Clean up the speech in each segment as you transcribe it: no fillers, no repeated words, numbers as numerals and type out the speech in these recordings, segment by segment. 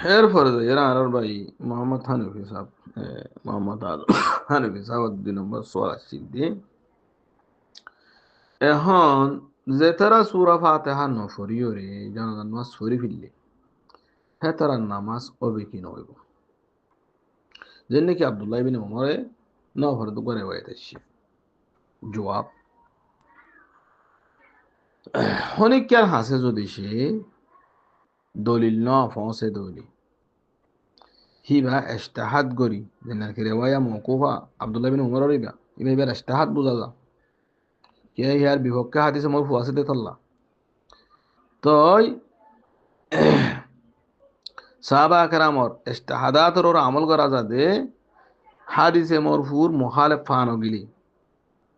এরপরে এরা আর ভাই মোহাম্মদ হানিফি সাহেব মোহাম্মদ হানিফি সাহেব 2 নম্বর সোয়াল আসছি দিয়ে এখন যে তারা সুরা ফাতিহা নফরিও রে জানাজান নামাজ ফরি ফিরলে হ্যাঁ তারা নামাজ হবে কি নইব যেন নাকি আব্দুল্লাহ ইবিন ওমরে নফর তো করে হয়ে আসছে জবাব অনেক আর হাসে যদি সে দলিল ন ফসে দলিল হিবা ইজতিহাদ করি যেন কি রেওয়ায়া মওকুফা আব্দুল্লাহ ইবিন ওমর রিবা ইবা ইজতিহাদ বুঝা যা কে ইয়ার বিপক্ষে হাদিসে মরফু আছে দে তাল্লা তই সাহাবা কেরামর ইজতিহাদাতর ওর আমল করা যাবে হাদিসে মরফুর মুখালেফ ফানো গিলি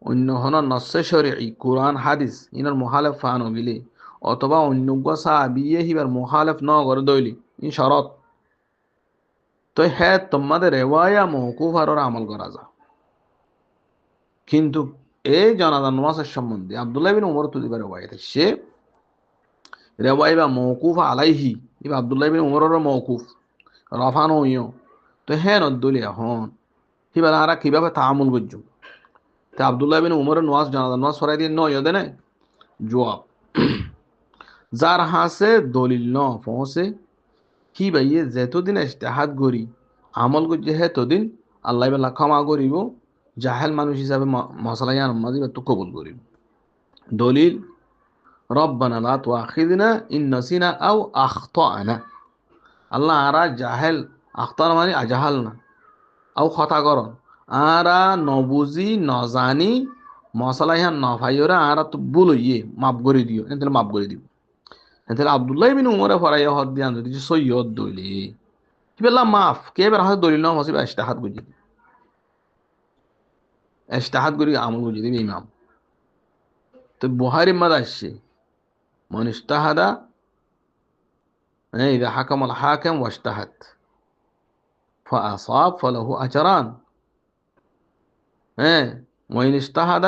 অন্য হন নসে শরঈ কুরআন হাদিস ইনার মুখালেফ ফানো গিলি অথবা অন্য সাহাবিয়ে হিবার মুখালেফ ন করে দইলি ইন শরত তো হ্যাঁ তোমাদের রেওয়ায়া মওকুফ আর ওর আমল করা যা কিন্তু এই জানাজান নামাজের সম্বন্ধে আব্দুল্লাহ বিন উমর তো দিবার রেওয়ায়াত সে রেওয়াই বা মওকুফ আলাইহি ইবা আব্দুল্লাহ বিন উমরের মওকুফ রফানো ইয় তো হ্যাঁ নদ্দুলি এখন হিবার আরা কিভাবে তাআমুল করছো তে আব্দুল্লাহ বিন উমরের নামাজ জানাজান নামাজ সরাই দিয়ে নয় দে না জবাব যার হাসে দলিল ন পৌঁছে কি ভাইয়ে যেতদিন ইজতিহাদ করি আমল করছে হে তদিন আল্লাহ বেলা ক্ষমা করিব জাহেল মানুষ হিসাবে মশলাই আনমাজি তো কবুল করিব দলিল রব্বানা লা তুআখিযনা ইন নাসিনা আও আখতানা আল্লাহ আরা জাহেল আখতার মানে আজাহাল না আও খতা করন আরা নবুজি নজানি মশলাই হান নফাইরা আরা তো ভুল হইয়ে মাফ করে দিও এতে মাফ করে দিও এতে আব্দুল্লাহ বিন উমরে ফরাইয়া হদ দিয়ান যদি সৈয়দ দইলে কি বললা মাফ কে বের হাতে দলিল না মসিবা ইজতিহাদ গুজি ইজতিহাদ করি আমল গুজি দিবি ইমাম তো বুহারি মাদ আসছে মান ইজতাহাদা إذا حكم الحاكم واجتهد فأصاب فله أجران وإن اجتهد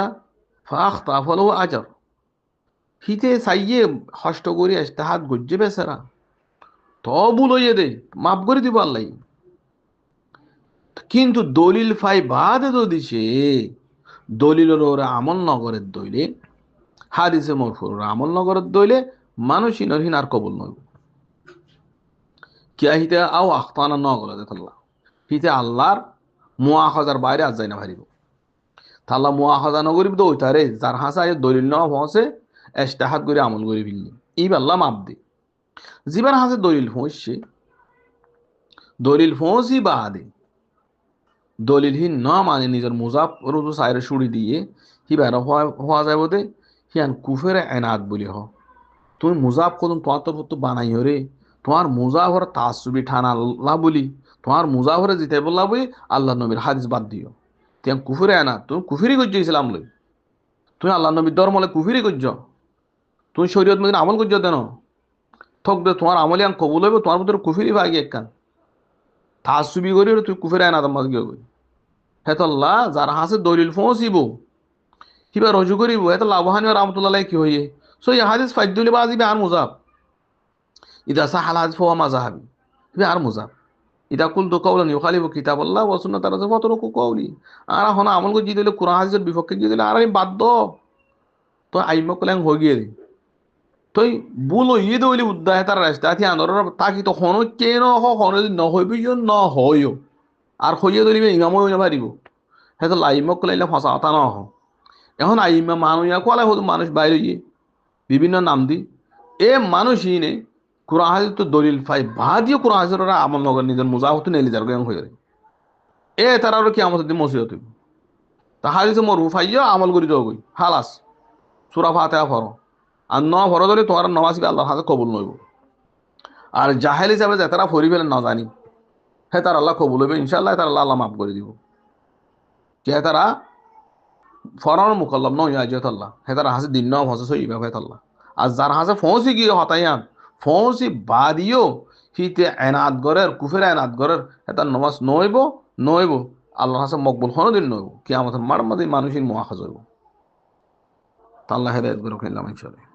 فأخطأ فله أجر হিতে সাইয়ে কষ্ট করি ইজতিহাদ গজ্জে বেচারা তো ভুল হইয়ে দে মাফ করে দিব আল্লাহ কিন্তু দলিল ফাই বাদ দিছে দলিলের ওরা আমল নগরের দইলে হাদিসে মরফুর আমল নগরের দইলে মানুষ ইনরহীন আর কবুল নয় কিয়া হিতে আও আখতানা ন গলা দেখাল্লাহ হিতে আল্লাহর মুআখাজার বাইরে আজ যায় না ভারিব তাল্লাহ মুআখাজা ন করিব তো ওইটারে যার হাসা দলিল ন পৌঁছে ইজতিহাদ করে আমল করে ফেললি এই আল্লাহ মাপ দে জীবন হাসে দলিল পৌঁছছে দলিল পৌঁছি বাদে দলিলহীন ন মানে নিজের মুজাফ রুজু সাইরে সুড়ি দিয়ে হিবার হওয়া যায় বোধে হিয়ান কুফের এনাদ বলি হ তুমি মুজাফ করুন তোমার তো বানাই হরে তোমার মুজাফর তাসুবি ঠানা আল্লাহ বলি তোমার মুজাফরে জিতে বললা বলি আল্লাহ নবীর হাদিস বাদ দিওতিয়ান কুফুরে এনাদ তুমি কুফিরি করছো ইসলাম লই তুমি আল্লাহ নবীর ধর্মলে কুফিরি করছো তুমি শরীয়ত মধ্যে আমল করছো দেন থক দে তোমার আমলে আন কবুল হইব তোমার ভিতরে কুফিরি ভাগি একখান তাসুবি করি তুই কুফিরে এনাদ মাজ গিয়ে হেতল্লা যার হাসে দলিল পৌঁছিব কিবা রজু করিব এত লাভহানি রহমতুল্লাহ কি হইয়ে সো এই হাদিস ফাইদুলি বাজিবে আর মুজাব ইদা সাহাল হাদিস ফওয়া মাযহাবি ইবে আর মুজাব ইদা কুলতু কাওলান ইউখালিফু কিতাবাল্লাহ ওয়া সুন্নাতার রাসূল ফাতরুকু কাওলি আর হনা আমল কো জিদেলে কুরআন হাদিসের বিপক্ষে জিদেলে আর আমি বাধ্য তো আইমা কলেন হই গিয়ে তুই বুলো ইয়ে দইলি উদ্দায় তার রাস্তা থি আনর তাকি তো হনো কেন হনো ন হইবি ন হইও আর হইয়ে দলিবে ইমাম হই না পারিব হয়তো লাইমক লাইলে ফসা কথা ন এখন আইমা মানুয়া কোয়ালা হতো মানুষ বাইরে গিয়ে বিভিন্ন নাম দি এ মানুষই নে কোরআন হাদিস তো দলিল পাই ভাদিও কোরআন হাদিসের ওরা আমল নগর নিজের মুজাহত নেলি যার গং হয়ে এ তারা আর কি আমাদের মসিহত তা হাদিসে মরু ফাইয়া আমল করি দাও গই হালাস সূরা ফাতিহা পড়ো আর ন পড়ো দলে তোমার নমাজ আল্লাহর হাতে কবুল নইব আর জাহেল হিসাবে যে তারা ফরি ফেলেন না জানি হ্যাঁ তার আল্লাহ কবুল হইবে ইনশাআল্লাহ তার আল্লাহ মাফ করে দিব কে তারা ফরানোর মুকল্লম নয় আজিয়ত আল্লাহ হে তারা হাসে দিন নাও হসে সই ইবাফাত আল্লাহ আর যার হাসে ফৌসি গিয়ে হতাইয়ান ফৌসি বাদিও হিতে এনাদ গরের কুফের এনাদ গরের হে তার নমাজ নইব আল্লাহ হাসে মকবুল হনো দিন নইব কি আমাদের মার মাদি মানুষের মুআখাজ হইব তা আল্লাহ হেদায়েত করে খেলাম ইনশাআল্লাহ